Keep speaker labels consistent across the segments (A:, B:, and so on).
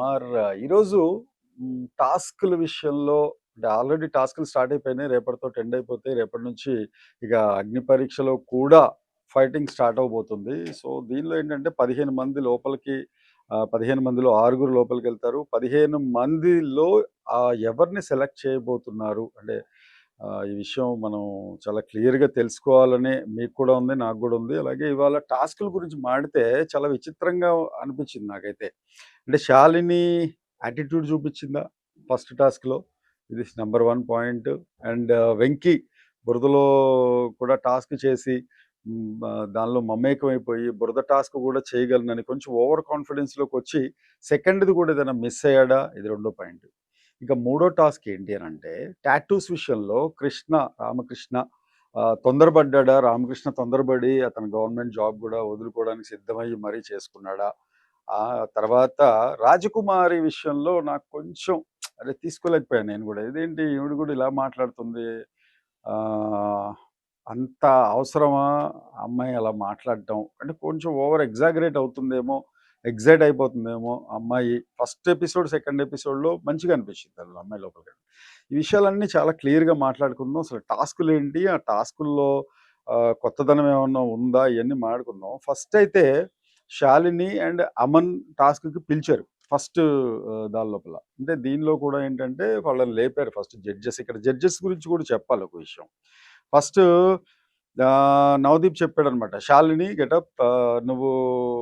A: కుమార్. ఈరోజు టాస్కుల విషయంలో అంటే ఆల్రెడీ టాస్కులు స్టార్ట్ అయిపోయినాయి. రేపటితో ఎండ్ అయిపోతాయి. రేపటి నుంచి ఇక అగ్ని పరీక్షలో కూడా ఫైటింగ్ స్టార్ట్ అవబోతుంది. సో, దీనిలో ఏంటంటే 15 మంది లోపలికి 15 మందిలో 6 లోపలికెళ్తారు. 15 మందిలో ఎవరిని సెలెక్ట్ చేయబోతున్నారు అంటే ఈ విషయం మనం చాలా క్లియర్‌గా తెలుసుకోవాలని మీకు కూడా ఉంది. నాకు కూడా ఉంది. అలాగే ఇవాళ టాస్కుల గురించి మాట్లాడితే చాలా విచిత్రంగా అనిపించింది నాకైతే. అంటే శాలిని యాటిట్యూడ్ చూపించిందా ఫస్ట్ టాస్క్‌లో? ఇది నంబర్ 1 పాయింట్. అండ్ వెంకీ బురదలో కూడా టాస్క్ చేసి దానిలో మమేకమైపోయి బురద టాస్క్ కూడా చేయగలనని కొంచెం ఓవర్ కాన్ఫిడెన్స్‌లోకొచ్చి సెకండ్‌ది కూడా ఏదైనా మిస్ అయ్యాడా? ఇది రెండో పాయింట్. ఇక మూడో టాస్క్ ఏంటి అనంటే టాటూస్ విషయంలో రామకృష్ణ తొందరపడ్డాడా? రామకృష్ణ తొందరపడి అతను గవర్నమెంట్ జాబ్ కూడా వదులుకోవడానికి సిద్ధమయ్యి మరీ చేసుకున్నాడా? తర్వాత రాజకుమారి విషయంలో నాకు కొంచెం అరే తీసుకోలేకపోయాను నేను కూడా. ఇదేంటి ఈవిడ కూడా ఇలా మాట్లాడుతుంది. అంత అవసరమా అమ్మాయి అలా మాట్లాడటం? అంటే కొంచెం ఓవర్ ఎగ్జాగరేట్ అవుతుందేమో, ఎగ్జైట్ అయిపోతుందేమో అమ్మాయి. ఫస్ట్ ఎపిసోడ్, సెకండ్ ఎపిసోడ్‌లో మంచిగా అనిపించింది అందులో అమ్మాయి లోపలికి. ఈ విషయాలన్నీ చాలా క్లియర్‌గా మాట్లాడుకుందాం. అసలు టాస్కులేంటి? ఆ టాస్కుల్లో కొత్తదనం ఏమన్నా ఉందా? ఇయన్నీ మాట్లాడుకుందాం. ఫస్ట్ అయితే శాలిని అండ్ అమన్ టాస్క్‌కి పిలిచారు. ఫస్ట్ దాని లోపల. అంటే దీనిలో కూడా ఏంటంటే వాళ్ళని లేపారు ఫస్ట్ జడ్జెస్. ఇక్కడ జడ్జెస్ గురించి కూడా చెప్పాలి ఒక విషయం. ఫస్ట్ నవదీప్ చెప్పాడనమాట. శాలిని గెటప్ నువ్వు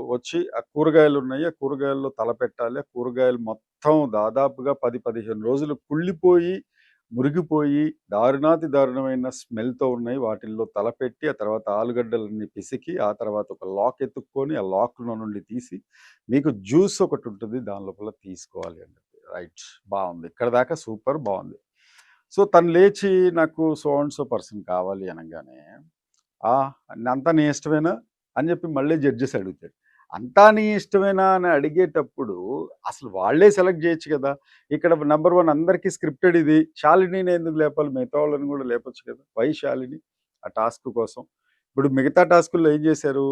A: వచ్చి ఆ కూరగాయలున్నాయి. ఆ కూరగాయల్లో తల పెట్టాలి. ఆ కూరగాయలు మొత్తం దాదాపుగా 10, 15 రోజులు కుళ్ళిపోయి, మురిగిపోయి దారుణాతి దారుణమైన స్మెల్‌తో ఉన్నాయి. వాటిల్లో తలపెట్టి, ఆ తర్వాత ఆలుగడ్డలన్నీ పిసికి, ఆ తర్వాత ఒక లాక్ ఎతుక్కొని, ఆ లాక్‌లో నుండి తీసి, మీకు జ్యూస్ ఒకటుంటుంది. దాని లోపల తీసుకోవాలి అని చెప్పి. రైట్. బావుంది. ఇక్కడి దాకా సూపర్ బావుంది. సో, తను లేచి నాకు సో అండ్ సో పర్సన్ కావాలి అనంగానే, అంతా నీ ఇష్టమేనా? అని చెప్పి మళ్ళీ జడ్జెస్ అడుగుతాడు. అంతా నీ ఇష్టమేనా అని అడిగేటప్పుడు అసలు వాళ్ళే సెలెక్ట్ చేయొచ్చు కదా! ఇక్కడ నంబర్ 1 అందరికీ స్క్రిప్టెడ్ ఇది. శాలినిని ఎందుకు లేపాలి? మిగతా వాళ్ళని కూడా లేపొచ్చు కదా! వై శాలిని? ఆ టాస్క్ కోసం. ఇప్పుడు మిగతా టాస్కుల్లో ఏం చేశారు?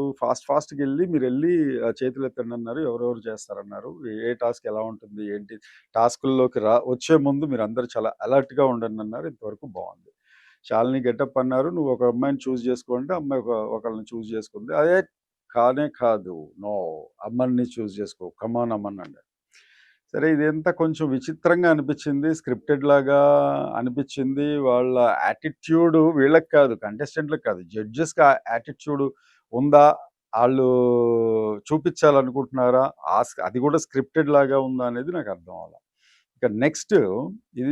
A: ఫాస్ట్‌గెళ్ళి మీరెళ్ళి చేతులెత్తండి అన్నారు. ఎవరెవరు చేస్తారన్నారు. ఏ టాస్క్ ఎలా ఉంటుంది? ఏంటి? టాస్కుల్లోకి వచ్చే ముందు మీరందరూ చాలా అలర్ట్‌గా ఉండండన్నారు. ఇంతవరకు బావుంది. శాలిని గెటప్ అన్నారు. నువ్వు ఒక అమ్మాయిని చూజ్ చేసుకో అంటే అమ్మాయి ఒకళ్ళని చూజ్ చేసుకుంది. అదే కానే కాదు. నో. అమన్‌ని చూజ్ చేసుకో. కమ్ ఆన్ అమన్ అన్నారు. సరే ఇదంతా కొంచెం విచిత్రంగా అనిపించింది. స్క్రిప్టెడ్ లాగా అనిపించింది. వాళ్ళ యాటిట్యూడ్ వీళ్ళకి కాదు, కంటెస్టెంట్‌లకి కాదు. జడ్జెస్‌కి ఆ యాటిట్యూడ్ ఉందా? ఆళ్ళు చూపించాలనుకుంటున్నారా? అది కూడా స్క్రిప్టెడ్ లాగా ఉందా అనేది నాకు అర్థం అవ్వల. ఇక నెక్స్ట్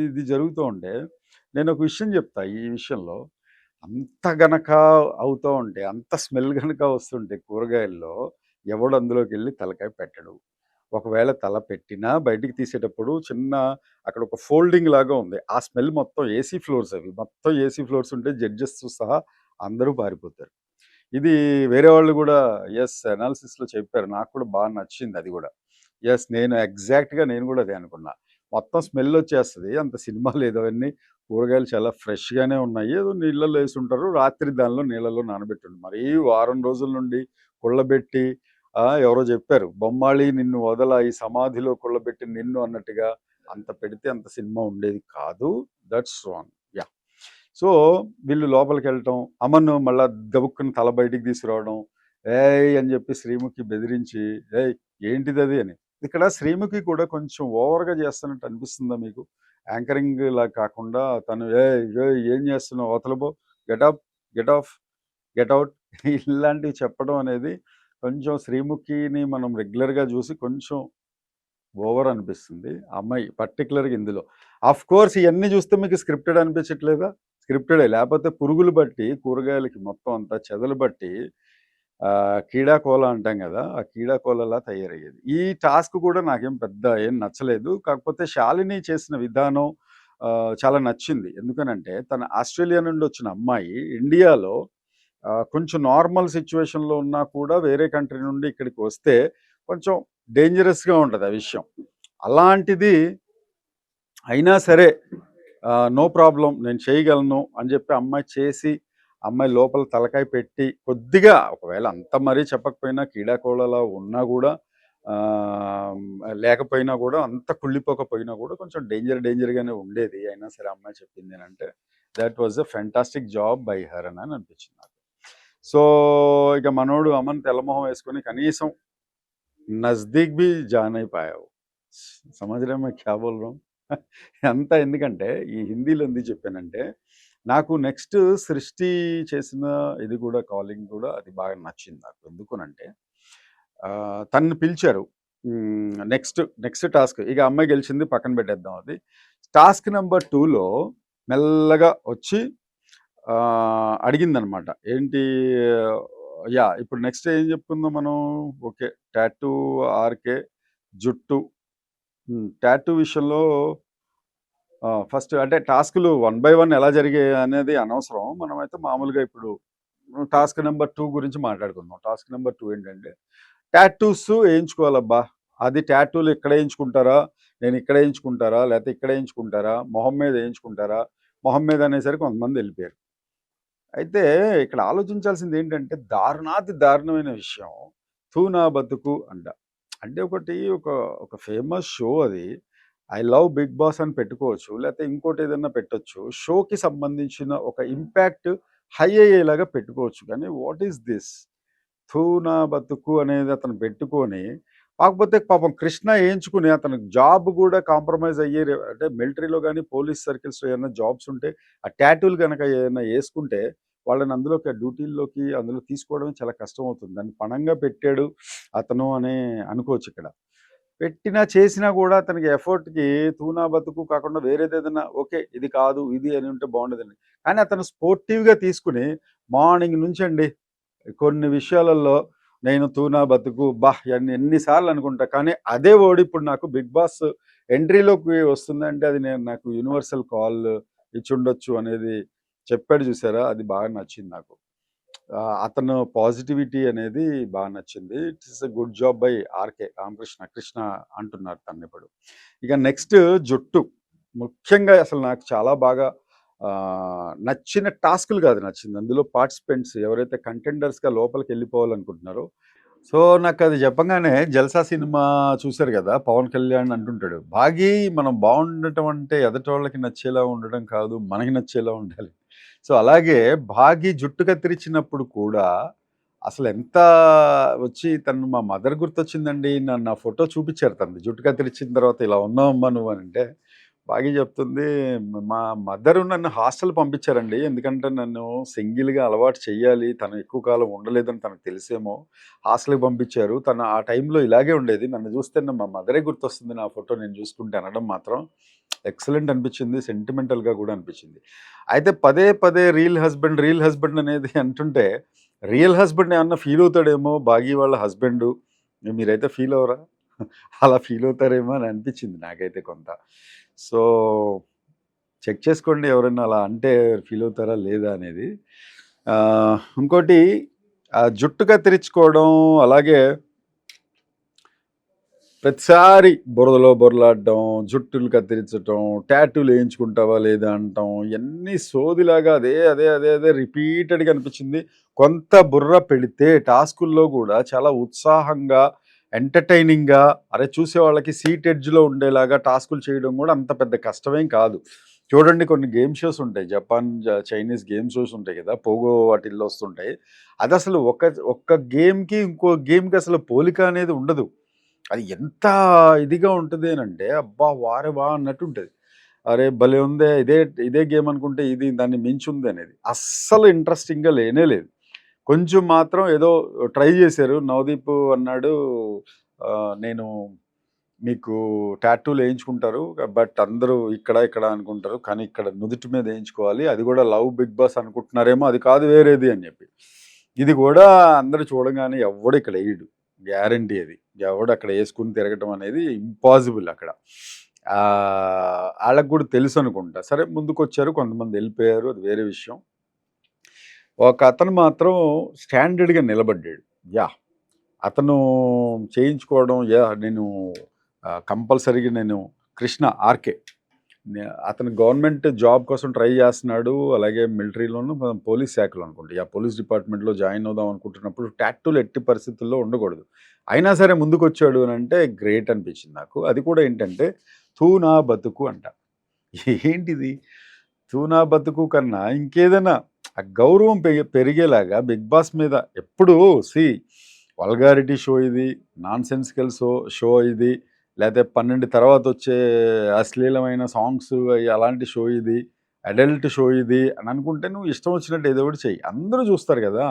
A: ఇది జరుగుతూ ఉంటే నేను ఒక విషయం చెప్తా ఈ విషయంలో. అంత గనక అవుతూ ఉంటే, అంత స్మెల్ గనక వస్తుంటే కూరగాయల్లో ఎవడు అందులోకెళ్ళి తలకాయ పెట్టడు. ఒకవేళ తల పెట్టినా బయటికి తీసేటప్పుడు చిన్న అక్కడ ఒక ఫోల్డింగ్ లాగా ఉంది. ఆ స్మెల్ మొత్తం ఏసీ ఫ్లోర్స్ అవి. మొత్తం ఏసీ ఫ్లోర్స్ ఉంటే జడ్జెస్‌తో సహా అందరూ పారిపోతారు. ఇది వేరే వాళ్ళు గూడా అనాలిసిస్‌లో చెప్పారు. నాకు కూడా బాగా నచ్చింది అది గూడా. నేను ఎగ్జాక్ట్‌గా నేను గూడా అదే అనుకున్నా. మొత్తం స్మెల్ వచ్చేస్తది. అంత సినిమా లేదు అవన్నీ. కూరగాయలు చాలా ఫ్రెష్‌గానే ఉన్నాయి. ఏదో నీళ్ళల్లో యేసుంటారు. రాత్రి దానిలో నీళ్ళలో నానబెట్టుండి మరీ వారం రోజుల నుండి కుళ్ళబెట్టి ఎవరో జెప్పారు. బొమ్మాళి నిన్ను వదల ఈ సమాధిలో కుళ్ళబెట్టి నిన్ను అన్నట్టుగా అంత పెడితే అంత సినిమా ఉండేది కాదు. That's wrong. యాహ్! సో, వీళ్ళు లోపలికెళ్ళటం, అమన్ మళ్ళా గబుక్కున తల బయటికి తీసుకురావడం, ఏయ్! అని జెప్పి శ్రీముఖి బెదిరించి, ఏయ్! ఏంటిదది అని. ఇక్కడ శ్రీముఖి కూడా కొంచెం ఓవర్‌గా చేస్తున్నట్టు అనిపిస్తుందా మీకు? యాంకరింగ్‌లా కాకుండా తను ఏయ్! ఏయ్! ఏం చేస్తున్నావు? అవతల పో. Get up, get off, get out ఇలాంటివి చెప్పడం అనేది కొంచెం శ్రీముఖిని మనం రెగ్యులర్‌గా చూసి కొంచెం ఓవర్ అనిపిస్తుంది. ఆ అమ్మాయి పర్టిక్యులర్‌గా ఇందులో. ఆఫ్‌కోర్స్ ఇయన్నీ చూస్తే మీకు స్క్రిప్టెడ్ అనిపించట్లేదా? స్క్రిప్టెడే. లేపోతే పురుగులు బట్టి కూరగాయలకి మొత్తం అంతా చెదలు బట్టి కీడాకోల అంటాం గదా! ఆ కీడాకోలలా తయారయ్యేది. ఈ టాస్క్ కూడా నాకేం పెద్ద ఏం నచ్చలేదు. కాకపోతే శాలిని చేసిన విధానం చాలా నచ్చింది. ఎందుకనంటే తను ఆస్ట్రేలియా నుండి వచ్చిన అమ్మాయి ఇండియాలో కొంచెం నార్మల్ సిట్యుయేషన్‌లో ఉన్నా కూడా వేరే కంట్రీ నుండి ఇక్కడికి వస్తే కొంచెం డేంజరస్‌గా ఉంటది ఆ విషయం. అలాంటిది అయినా సరే నో ప్రాబ్లమ్ నేను చేయగలను అని చెప్పి అమ్మాయి చేసి, అమ్మాయి లోపల తలకాయ పెట్టి కొద్దిగా ఒకవేళ అంత మరీ చెప్పకపోయినా కీడాకోళలా ఉన్నా గూడా లేకపోయినా కూడా అంత కుళ్ళిపోకపోయినా కూడా కొంచెం డేంజర్గానే ఉండేది. అయినా సరే అమ్మాయి చెప్పింది ఏంటంటే that was a fantastic job by her అని అనిపించింది నాకు. సో ఇక మనోడు అమ్మని తెల్లమొహం వేసుకొని కనీసం నజ్దీక్ బి జాన్ అయిపోయావు. సమझ रहे मैं क्या बोल रहा हूँ? అంతా ఎందుకంటే ఈ హిందీలో ఎందుకు చెప్పానంటే నాకు నెక్స్ట్ సృష్టి చేసిన ఇది కూడా కాలింగ్ కూడా అది బాగా నచ్చింది నాకు. ఎందుకునంటే తనని పిలిచారు. నెక్స్ట్ టాస్క్ ఇక అమ్మాయి గెలిచింది, పక్కన పెట్టేద్దాం అది. టాస్క్ నెంబర్ 2లో మెల్లగా వచ్చి అడిగిందనమాట. ఏంటి ఇప్పుడు నెక్స్ట్ ఏం చెప్పుకుందాం మనం? ఓకే, టాటూ, ఆర్కే, జుట్టు. టాటూ విషయంలో ఫస్ట్ అంటే టాస్క్లు 1 బై 1 ఎలా జరిగాయి అనేది అనవసరం. మనమైతే మామూలుగా ఇప్పుడు టాస్క్ నెంబర్ 2 గురించి మాట్లాడుకుందాం. టాస్క్ నెంబర్ 2 ఏంటంటే టాటూస్ వేయించుకోవాలబ్బా. అది టాటూలు ఇక్కడ వేయించుకుంటారా, నేను ఇక్కడ వేయించుకుంటారా, లేకపోతే ఇక్కడ వేయించుకుంటారా, మొహం మీద వేయించుకుంటారా? మొహం మీద అనేసరికి కొంతమంది వెళ్ళిపోయారు. అయితే ఇక్కడ ఆలోచించాల్సింది ఏంటంటే దారుణమైన విషయం. తూ నా బతుకు అంట. అంటే ఒక ఫేమస్ షో అది. ఐ లవ్ బిగ్ బాస్ అని పెట్టుకోవచ్చు, లేకపోతే ఇంకోటి ఏదైనా పెట్టొచ్చు. షోకి సంబంధించిన ఒక ఇంపాక్ట్ హై అయ్యేలాగా పెట్టుకోవచ్చు. కానీ వాట్ ఈస్ దిస్? తూ నా బతుకు అనేది అతను పెట్టుకొని, కాకపోతే పాపం కృష్ణ వేయించుకుని అతనికి జాబ్ కూడా కాంప్రమైజ్ అయ్యే అంటే మిలిటరీలో కానీ పోలీస్ సర్కిల్స్లో ఏమైనా జాబ్స్ ఉంటే ఆ టాటూలు కనుక ఏమైనా వేసుకుంటే వాళ్ళని అందులోకి డ్యూటీల్లోకి అందులో తీసుకోవడం చాలా కష్టం అవుతుంది. దాన్ని పణంగా పెట్టాడు అతను అని అనుకోవచ్చు. ఇక్కడ పెట్టినా చేసినా కూడా అతనికి ఎఫర్ట్కి తూనా బతుకు కాకుండా వేరేది ఏదైనా ఓకే ఇది కాదు ఇది అని ఉంటే బాగుండేదండి. కానీ అతను స్పోర్టివ్గా తీసుకుని మార్నింగ్ నుంచి అండి కొన్ని విషయాలలో నేను తూనా బతుకు ఎన్నిసార్లు అనుకుంటా. కానీ అదే ఓడి ఇప్పుడు నాకు బిగ్ బాస్ ఎంట్రీలోకి వస్తుందంటే అది నాకు యూనివర్సల్ కాల్ ఇచ్చి ఉండొచ్చు అనేది చెప్పాడు చూసారా, అది బాగా నచ్చింది నాకు. అతను పాజిటివిటీ అనేది బాగా నచ్చింది. It is a good job by RK Krishna అంటున్నారు తను ఇప్పుడు. ఇక నెక్స్ట్ జుట్టు. ముఖ్యంగా అసలు నాకు చాలా బాగా నచ్చిన టాస్కులు కాదు నచ్చింది, అందులో పార్టిసిపెంట్స్ ఎవరైతే కంటెండర్స్గా లోపలికి వెళ్ళిపోవాలనుకుంటున్నారో. సో నాకు అది చెప్పగానే జల్సా సినిమా చూశారు కదా, పవన్ కళ్యాణ్ అంటుంటాడు, భాగి మనం బాగుండటం అంటే ఎదటి వాళ్ళకి నచ్చేలా ఉండడం కాదు, మనకి నచ్చేలా ఉండాలి. సో అలాగే భాగి జుట్టు కత్తిరించినప్పుడు కూడా అసలు ఎంత వచ్చి తను మా మదర్ గుర్తొచ్చిందండి. నా ఫోటో చూపించారు, తనది జుట్టు కత్తిరించిన తర్వాత ఇలా ఉన్నావమ్మా నువ్వు అని అంటే బాగా చెప్తుంది, మా మదరు నన్ను హాస్టల్ పంపించారండి. ఎందుకంటే నన్ను సింగిల్గా అలవాటు చెయ్యాలి, తను ఎక్కువ కాలం ఉండలేదని తనకు తెలిసేమో హాస్టల్కి పంపించారు. తను ఆ టైంలో ఇలాగే ఉండేది, నన్ను చూస్తే మా మదరే గుర్తొస్తుంది నా ఫోటో నేను చూసుకుంటే అనడం మాత్రం ఎక్సలెంట్ అనిపించింది, సెంటిమెంటల్గా కూడా అనిపించింది. అయితే పదే రియల్ హస్బెండ్ అనేది అంటుంటే రియల్ హస్బెండ్ ఏమన్నా ఫీల్ అవుతాడేమో భాగి వాళ్ళ హస్బెండ్. మీరైతే ఫీల్ అవరా? అలా ఫీల్ అవుతారేమో అని అనిపించింది నాకైతే కొంత. సో చెక్ చేసుకోండి ఎవరైనా అలా అంటే ఫీల్ అవుతారా లేదా అనేది. ఇంకోటి జుట్టు కత్తిరించుకోవడం, అలాగే ప్రతిసారి బురదలో బొరలాడడం, జుట్టులు కత్తిరించడం, టాటూలు వేయించుకుంటావా లేదా అంటాం, ఇవన్నీ సోదిలాగా అదే రిపీటెడ్గా అనిపించింది. కొంత బుర్ర పెడితే టాస్కుల్లో కూడా చాలా ఉత్సాహంగా ఎంటర్టైనింగ్గా చూసే వాళ్ళకి సీట్ ఎడ్జ్లో ఉండేలాగా టాస్కులు చేయడం కూడా అంత పెద్ద కష్టమేం కాదు. చూడండి కొన్ని గేమ్ షోస్ ఉంటాయి, జపాన్ చైనీస్ గేమ్ షోస్ ఉంటాయి కదా, పోగో వాటిల్లో వస్తుంటాయి. అది అసలు ఒక్క గేమ్కి ఇంకో గేమ్కి అసలు పోలిక అనేది ఉండదు. అది ఎంత ఇదిగా ఉంటుంది అంటే అబ్బా వారే వా అన్నట్టు ఉంటుంది. అరే భలే ఉందే, ఇదే గేమ్ అనుకుంటే ఇది దాన్ని మించి ఉంది అనేది అస్సలు ఇంట్రెస్టింగ్గా లేనే లేదు. కొంచెం మాత్రం ఏదో ట్రై చేశారు. నవదీప్ అన్నాడు, నేను మీకు టాటూలు వేయించుకుంటారు బట్ అందరూ ఇక్కడ అనుకుంటారు, కానీ ఇక్కడ నుదుటి మీద వేయించుకోవాలి, అది కూడా లవ్ బిగ్ బాస్ అనుకుంటున్నారేమో, అది కాదు వేరేది అని చెప్పి. ఇది కూడా అందరూ చూడగానే ఎవడు ఇక్కడ వేయడు, గ్యారంటీ. అది ఎవడు అక్కడ వేసుకుని తిరగటం అనేది ఇంపాసిబుల్ అక్కడ. వాళ్ళకు కూడా తెలుసు అనుకుంటా. సరే ముందుకు వచ్చారు, కొంతమంది వెళ్ళిపోయారు, అది వేరే విషయం. ఒక అతను మాత్రం స్టాండర్డ్గా నిలబడ్డాడు. అతను చేయించుకోవడం నేను కంపల్సరీగా నేను కృష్ణ ఆర్కే అతను గవర్నమెంట్ జాబ్ కోసం ట్రై చేస్తున్నాడు, అలాగే మిలిటరీలోను పోలీస్ శాఖలో అనుకుంటా, పోలీస్ డిపార్ట్మెంట్లో జాయిన్ అవుదాం అనుకుంటున్నప్పుడు టాటూలు ఎట్టి పరిస్థితుల్లో ఉండకూడదు. అయినా సరే ముందుకొచ్చాడు అనంటే గ్రేట్ అనిపించింది నాకు. అది కూడా ఏంటంటే 'తూ నా బతుకు' అంట. ఏంటిది? 'తూ నా బతుకు' కన్నా ఇంకేదైనా ఆ గౌరవం పెరిగేలాగా 'బిగ్ బాస్' మీద ఎప్పుడూ వల్గారిటీ షో ఇది, నాన్‌సెన్సికల్ షో ఇది, లేతే 12 తర్వాతొచ్చే అశ్లీలమైన సాంగ్స్ అలాంటి షో ఇది, అడల్ట్ షో ఇది అని అనుకుంటే నువ్వు ఇష్టం వచ్చినట్టు ఏదో ఒకటి చెయ్యి. అందరూ చూస్తారు గదా!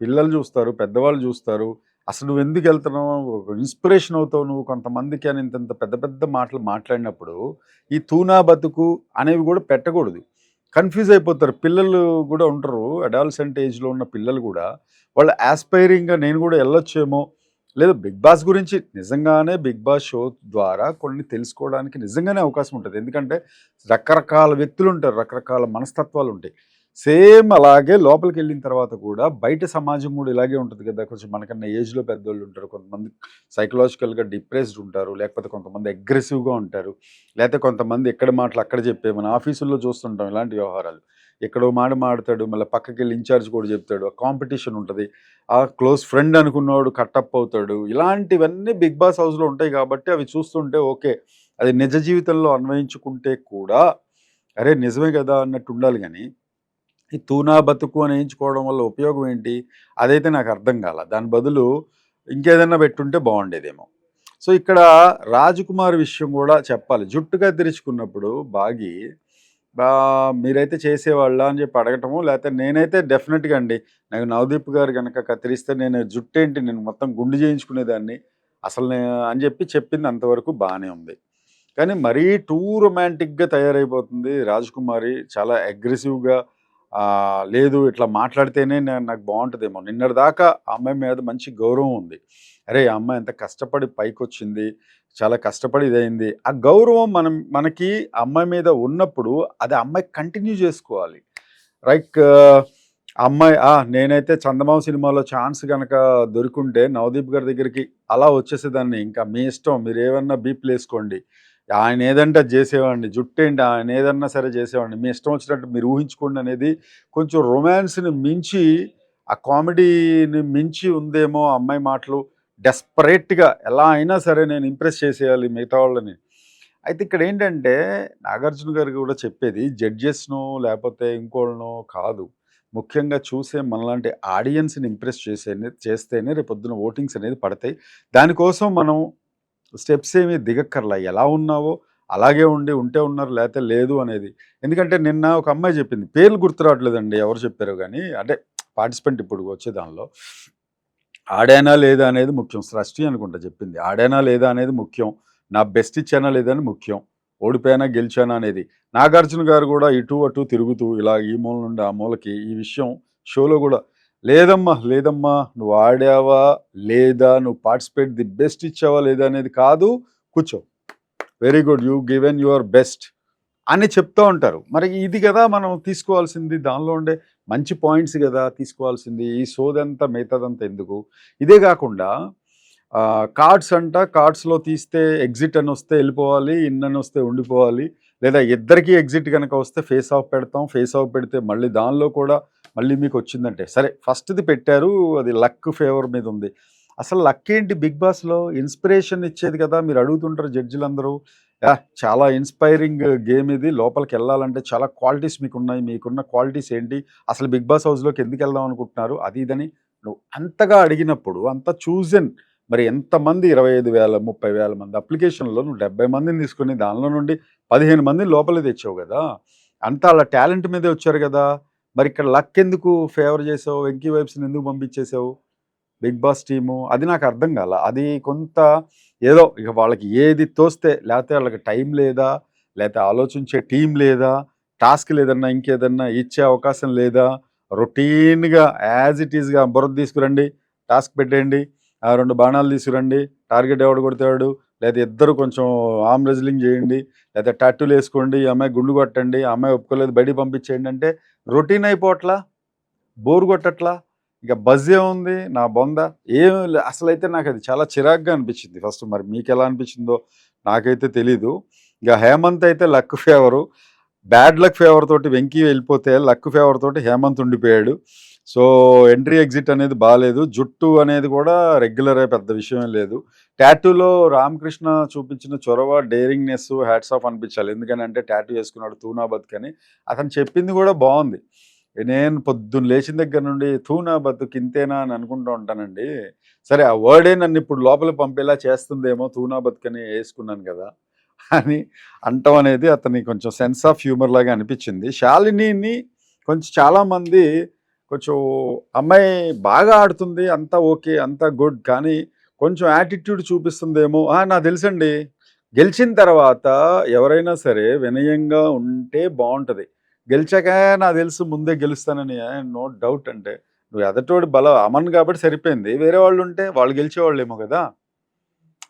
A: పిల్లలు చూస్తారు, పెద్దవాళ్ళు చూస్తారు. అసలు నువ్వెందుకెళ్తున్నావు? ఇన్‌స్పిరేషన్ అవుతావు నువ్వు కొంతమందికి అని ఇంతింత పెద్ద పెద్ద మాటలు మాట్లాడినప్పుడు, ఈ 'తూ నా బతుకు' అనేవి గూడా పెట్టకూడదు. కన్‌ఫ్యూజ్ అయిపోతారు. పిల్లలు గూడా ఉంటారు. అడాలసెంట్ ఏజ్‌లో ఉన్న పిల్లలు గూడా వాళ్ళు యాస్పైరింగ్‌గా నేను గూడా ఎళ్ళొచ్చేమో, లేదా 'బిగ్ బాస్' గురించి నిజంగానే 'బిగ్ బాస్' షో ద్వారా కొన్ని తెలుసుకోవడానికి నిజంగానే అవకాశం ఉంటది. ఎందుకంటే రకరకాల వ్యక్తులుంటారు. రకరకాల మనస్తత్వాలుంటాయి. సేమ్ అలాగే లోపలికెళ్ళిన తర్వాత కూడా బయట సమాజం గూడా ఇలాగే ఉంటది గదా! కొంచెం మనకన్నా ఏజ్‌లో పెద్దోళ్ళుంటారు. కొంతమంది సైకలాజికల్‌గా డిప్రెస్డ్ ఉంటారు. లేకపోతే కొంతమంది అగ్రెసివ్‌గా ఉంటారు. లేతే కొంతమంది ఎక్కడి మాటలు అక్కడ చెప్పే మన ఆఫీసుల్లో చూస్తుంటాం ఇలాంటి వ్యవహారాలు. ఎక్కడో మాట మాడతాడు. మళ్ళీ పక్కకెళ్ళి ఇన్‌చార్జ్ కూడా చెప్తాడు. ఆ కాంపిటీషన్ ఉంటది. ఆ క్లోజ్ ఫ్రెండ్ అనుకున్నవాడు కట్టప్ అవుతాడు. ఇలాంటివన్నీ 'బిగ్ బాస్' హౌస్‌లో ఉంటాయి కాబట్టి అవి చూస్తుంటే ఓకే. అది నిజ జీవితంలో అన్వయించుకుంటే కూడా అరే! నిజమే గదా! అన్నట్టు ఉండాలి గానీ, ఈ 'తూ నా బతుకు' అని ఏయించుకోవడం వల్ల ఉపయోగం ఏంటి? అదైతే నాకు అర్థం కాల. దాని బదులు ఇంకేదన్నా పెట్టుంటే బావుండేదేమో. సో, ఇక్కడ రాజకుమార్ విషయం గూడా చెప్పాలి. జుట్టు కత్తిరించుకున్నప్పుడు బాగి మీరైతే చేసేవాళ్ళా అని చెప్పి అడగటము, లేతే నేనైతే డెఫినెట్‌గా అండి. నాకు నవదీప్ గారు గనక కత్తిరిస్తే నేను జుట్టేంటి నేను మొత్తం గుండు చేయించుకునేదాన్ని. అసలు అని చెప్పి చెప్పింది అంతవరకు బానే ఉంది. కానీ మరీ టూ రొమాంటిక్‌గా తయారైపోతుంది రాజకుమారి. చాలా అగ్రెసివ్‌గా లేదు ఇట్లా మాట్లాడితేనే నాకు బావుంటదేమో. నిన్నటిదాకా ఆ అమ్మాయి మీద మంచి గౌరవం ఉంది. అరే! ఆ అమ్మాయి ఎంత కష్టపడి పైకొచ్చింది. చాలా కష్టపడి ఇదయింది. ఆ గౌరవం మనకి ఆ అమ్మాయి మీద ఉన్నప్పుడు అది ఆ అమ్మాయి కంటిన్యూ జేసుకోవాలి. లైక్ అమ్మాయి నేనైతే 'చందమామ' సినిమాలో ఛాన్స్ గనక దొరికుంటే నవదీప్ గారి దగ్గరికి అలా వచ్చేసేదాన్ని. ఇంకా మీ ఇష్టం మీరేమన్నా బీప్లేసుకోండి. ఆయన ఏదంటే అది జేసేవాడిని. జుట్టేంటి ఆయన ఏదన్నా సరే జేసేవాడిని. మీ ఇష్టం వచ్చినట్టు మీరు ఊహించుకోండి అనేది కొంచెం రొమాన్స్‌ని మించి, ఆ కామెడీని మించి ఉందేమో ఆ అమ్మాయి మాటలు. డెస్పరేట్‌గా ఎలా అయినా సరే నేను ఇంప్రెస్ చేసేయాలి మిగతా వాళ్ళని. అయితే ఇక్కడేంటంటే నాగార్జున గారు గూడా చెప్పేది జడ్జెస్‌నో లేపోతే ఇంకోళ్ళనో కాదు. ముఖ్యంగా చూసే మనలాంటి ఆడియన్స్‌ని ఇంప్రెస్ చేస్తేనే రేపొద్దున ఓటింగ్స్ అనేది పడతాయి. దానికోసం మనం స్టెప్స్ ఏమి దిగక్కర్లా. ఎలా ఉన్నావో అలాగే ఉంటే ఉన్నారు లేతే లేదు అనేది. ఎందుకంటే నిన్న ఒక అమ్మాయి చెప్పింది. పేర్లు గుర్తు రావట్లేదండి ఎవరు చెప్పారో గానీ అంటే పార్టిసిపెంట్ ఇప్పుడు వచ్చే దానిలో. ఆడానా లేదా అనేది ముఖ్యం. సృష్టి అనుకుంటా చెప్పింది. ఆడానా లేదా అనేది ముఖ్యం. నా బెస్ట్ ఇచ్చానా లేదా అని ముఖ్యం. ఓడిపోయానా, గెలిచానా అనేది. నాగార్జున గారు గూడా ఇటు అటు తిరుగుతూ ఇలా ఈ మూల నుండి ఆ మూలకి ఈ విషయం షోలో గూడా లేదమ్మా, లేదమ్మా నువ్వు ఆడావా లేదా, నువ్వు పార్టిసిపేట్ ది బెస్ట్ ఇచ్చావా లేదా అనేది కాదు. కూర్చో. Very good. You given your best అని చెప్తా ఉంటారు. మరి ఇది గదా మనం తీసుకోవాల్సింది. దానిలో ఉండే మంచి పాయింట్స్ గదా తీసుకోవాల్సింది. ఈ సోదంతా మిగతాదంతా ఎందుకు? ఇదే గాకుండా కార్డ్స్‌లో తీస్తే ఎగ్జిట్ అని వస్తే ఎళ్ళిపోవాలి. ఇన్ అని వస్తే ఉండిపోవాలి. లేదా ఇద్దరికీ ఎగ్జిట్ గనక వస్తే ఫేస్ ఆఫ్ పెడతాం. ఫేస్ ఆఫ్ పెడితే మళ్ళీ దానిలో కూడా మళ్ళీ మీకొచ్చిందంటే సరే ఫస్ట్‌ది పెట్టారు. అది లక్ ఫేవర్ మీద ఉంది. అసలు లక్ ఏంటి 'బిగ్ బాస్‌లో'? ఇన్‌స్పిరేషన్ ఇచ్చేది కదా! మీరు అడుగుతుంటారు జడ్జిలందరూ. చాలా ఇన్‌స్పైరింగ్ గేమ్ ఇది. లోపలికెళ్ళాలంటే చాలా క్వాలిటీస్ మీకున్నాయి. మీకున్న క్వాలిటీస్ ఏంటి? అసలు 'బిగ్ బాస్' హౌస్‌లోకి ఎందుకెళ్దాం అనుకుంటున్నారు? అది ఇదని నువ్వు అంతగా అడిగినప్పుడు అంత చూజన్ మరి ఎంతమంది 25,000, 30,000 మంది అప్లికేషన్‌లో నువ్వు 70 మందిని తీసుకొని దానిలో నుండి 15 మందిని లోపలికి తెచ్చావు గదా! అంతా ఆళ్ళ టాలెంట్ మీదే వచ్చారు గదా! మరిక్కడ లక్ ఎందుకు ఫేవర్ చేసావు? వెంకీ వైబ్స్‌ని ఎందుకు పంపించేసావు? 'బిగ్ బాస్' టీము అది నాకు అర్థం కాల. అది కొంత ఏదో ఇక వాళ్ళకి ఏది తోస్తే లేతే వాళ్ళకి టైం లేదా? లేతే ఆలోచించే టీం లేదా? టాస్క్‌లు ఏదన్నా ఇంకేదన్నా ఇచ్చే అవకాశం లేదా? రొటీన్‌గా యాజ్ ఇట్ ఈస్‌గా బురద తీసుకురండి. టాస్క్ పెట్టేయండి. 2 బాణాలు తీసుకురండి. టార్గెట్ ఎవడు కొడతాడు? లేదా ఇద్దరు కొంచెం ఆర్మ్ రెజ్లింగ్ చేయండి. లేతే టాటూలేసుకోండి. ఈ అమ్మాయి గుండు కొట్టండి. ఆ అమ్మాయి ఒప్పుకోలేదు బయటికి పంపించేయండి అంటే రొటీన్ అయిపోవట్లా? బోర్ కొట్టట్లా? ఇక బజ్ ఏముంది? నా బొంద. ఏమి అసలైతే నాకది చాలా చిరాకుగా అనిపించింది ఫస్ట్. మరి మీకెలా అనిపించిందో నాకైతే తెలీదు. ఇక హేమంత్ అయితే luck favour. Bad luck favour తోటి వెంకీ వెళ్ళిపోతే లక్ ఫేవర్ తోటి హేమంత్ ఉండిపోయాడు. సో ఎంట్రీ ఎగ్జిట్ అనేది బాలేదు. జుట్టు అనేది కూడా రెగ్యులరే, పెద్ద విషయం లేదు. టాటూలో రామకృష్ణ చూపించిన చొరవ, డేరింగ్‌నెస్ హ్యాట్స్ ఆఫ్ అనిపించాలి. ఎందుకనంటే టాటూ వేసుకున్నాడు తూనా బతుకని. అతను చెప్పింది కూడా బాగుంది. నేను పొద్దున్న లేచిన దగ్గర నుండి తూనా బతుకు ఇంతేనా అని అనుకుంటూ ఉంటానండి. సరే ఆ వర్డే నన్ను ఇప్పుడు లోపలికి పంపేలా చేస్తుందేమో, తూనా బతుకని వేసుకున్నాను కదా అని అంటం అనేది అతని కొంచెం సెన్స్ ఆఫ్ హ్యూమర్ లాగా అనిపించింది. శాలినిని కొంచెం చాలామంది కొంచెం అమ్మాయి బాగా ఆడుతుంది, అంతా ఓకే, అంతా గుడ్, కానీ కొంచెం యాటిట్యూడ్ చూపిస్తుందేమో. నాకు తెలుసండి, గెలిచిన తర్వాత ఎవరైనా సరే వినయంగా ఉంటే బాగుంటుంది. గెలిచాక నాకు తెలుసు ముందే గెలుస్తానని, నో డౌట్. అంటే నువ్వు ఎదటోడు అమన్ కాబట్టి సరిపోయింది. వేరే వాళ్ళు ఉంటే వాళ్ళు గెలిచేవాళ్ళేమో కదా.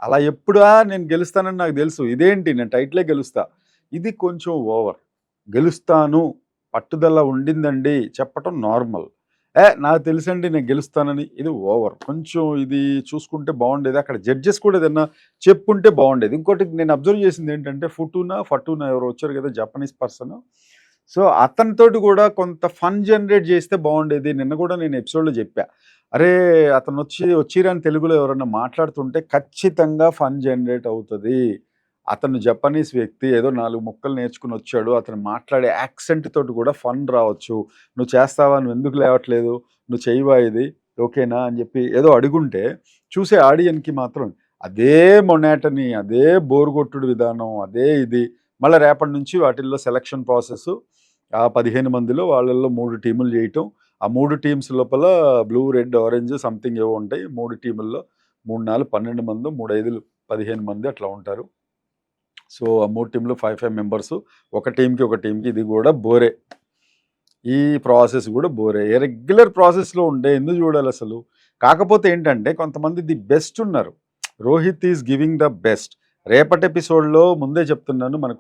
A: అలా ఎప్పుడా నేను గెలుస్తానని నాకు తెలుసు. ఇదేంటి నేను టైటిలే గెలుస్తా, ఇది కొంచెం ఓవర్. గెలుస్తాను పట్టుదల ఉండిందండి చెప్పటం నార్మల్. నాకు తెలుసండి నేను గెలుస్తానని, ఇది ఓవర్. కొంచెం ఇది చూసుకుంటే బాగుండేది. అక్కడ జడ్జెస్ కూడా ఏదన్నా చెప్పుంటే బాగుండేది. ఇంకోటి నేను అబ్జర్వ్ చేసింది ఏంటంటే ఫటూనా ఎవరో వచ్చారు కదా, జపనీస్ పర్సన్. సో అతనితోటి కూడా కొంత ఫన్ జనరేట్ చేస్తే బాగుండేది. నిన్న కూడా నేను ఎపిసోడ్లో చెప్పా, అరే అతను వచ్చిరని తెలుగులో ఎవరన్నా మాట్లాడుతుంటే ఖచ్చితంగా ఫన్ జనరేట్ అవుతుంది. అతను జపనీస్ వ్యక్తి, ఏదో 4 ముక్కలు నేర్చుకుని వచ్చాడు, అతను మాట్లాడే యాక్సెంట్ తోటి కూడా ఫన్ రావచ్చు. నువ్వు చేస్తావా, నువ్వు ఎందుకు లేవట్లేదు, నువ్వు చేయవా, ఇది ఓకేనా అని చెప్పి ఏదో అడుగుంటే చూసే ఆడియన్కి మాత్రం అదే మొనాటనీ, అదే బోరుగొట్టుడు విధానం, అదే ఇది. మళ్ళీ రేపటి నుంచి వాటిల్లో సెలక్షన్ ప్రాసెస్, ఆ 15 మందిలో వాళ్ళల్లో 3 టీములు చేయటం. ఆ 3 టీమ్స్ లోపల బ్లూ, రెడ్, ఆరెంజ్ సంథింగ్ ఏవో ఉంటాయి. 3 టీముల్లో 3, 4, 12 మంది, 3, 5, 15 మంది అట్లా ఉంటారు. సో ఆ 3 టీంలో 5 మెంబర్స్, ఒక టీంకి. ఇది కూడా బోరే. ఈ ప్రాసెస్ కూడా బోరే. రెగ్యులర్ ప్రాసెస్లో ఉండే ఎందుకు చూడాలి అసలు. కాకపోతే ఏంటంటే కొంతమంది ది బెస్ట్ ఉన్నారు. Rohit is giving the best. రేపటి ఎపిసోడ్లో ముందే చెప్తున్నాను, మనకు